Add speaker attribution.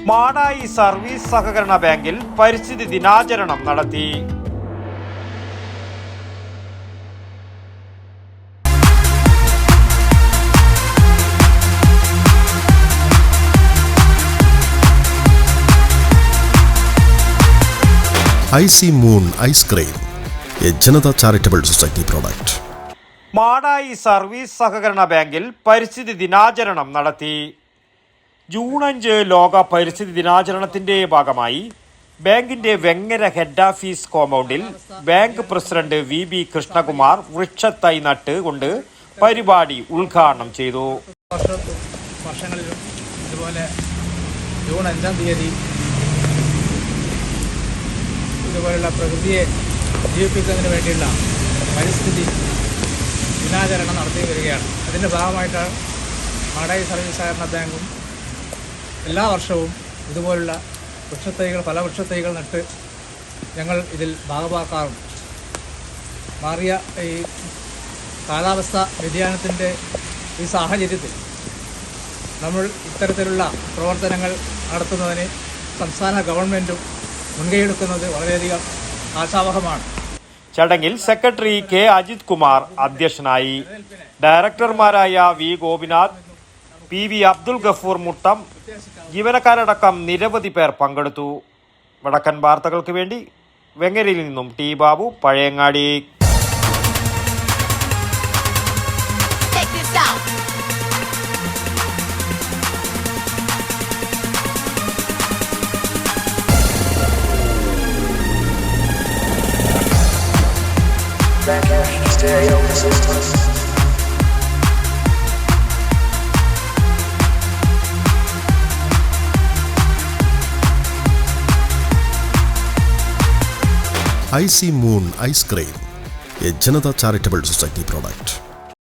Speaker 1: Madayi service സഹകരണ ബാങ്കിൽ പരിസ്ഥിതി ദിനാചരണം നടത്തി.
Speaker 2: Icy moon ice cream, A Janata charitable society product.
Speaker 1: Madayi service സഹകരണ ബാങ്കിൽ പരിസ്ഥിതി ദിനാചരണം നടത്തി. ജൂൺ 5 ലോക പരിസ്ഥിതി ദിനാചരണത്തിന്റെ ഭാഗമായി ബാങ്കിന്റെ വെങ്ങര ഹെഡ് ഓഫീസ് കോമ്പൗണ്ടിൽ ബാങ്ക് പ്രസിഡന്റ് VB കൃഷ്ണകുമാർ വൃക്ഷത്തൈ നട്ട് കൊണ്ട് പരിപാടി ഉദ്ഘാടനം ചെയ്തു.
Speaker 3: വർഷങ്ങളിലും ഇതുപോലെ ജൂൺ 5-ാം തീയതി ഇതുപോലുള്ള പ്രകൃതിയെ ജീവിപ്പിക്കുന്നതിന് വേണ്ടിയുള്ള പരിസ്ഥിതി ദിനാചരണം നടത്തി വരികയാണ്. അതിൻ്റെ ഭാഗമായിട്ടാണ് മാടായി സർവീസ് സഹകരണ ബാങ്കും എല്ലാ വർഷവും ഇതുപോലുള്ള പല വൃക്ഷത്തൈകൾ നട്ട് ഞങ്ങൾ ഇതിൽ ഭാഗമാക്കാറുണ്ട്. മാറിയ ഈ കാലാവസ്ഥ വ്യതിയാനത്തിൻ്റെ ഈ സാഹചര്യത്തിൽ നമ്മൾ ഇത്തരത്തിലുള്ള പ്രവർത്തനങ്ങൾ നടത്തുന്നതിന് സംസ്ഥാന ഗവൺമെൻറ്റും മുൻകൈയെടുക്കുന്നത് വളരെയധികം ആശാവഹമാണ്.
Speaker 1: ചടങ്ങിൽ സെക്രട്ടറി K അജിത് കുമാർ അധ്യക്ഷനായി. ഡയറക്ടർമാരായ V ഗോപിനാഥ്, PV അബ്ദുൽ ഗഫൂർ മുട്ടം, ജീവനക്കാരടക്കം നിരവധി പേർ പങ്കെടുത്തു. വടക്കൻ വാർത്തകൾക്ക് വേണ്ടി വെങ്ങരയിൽ നിന്നും T Babu, Pazhayangadi.
Speaker 2: Icy moon ice cream, A Janata charitable society product.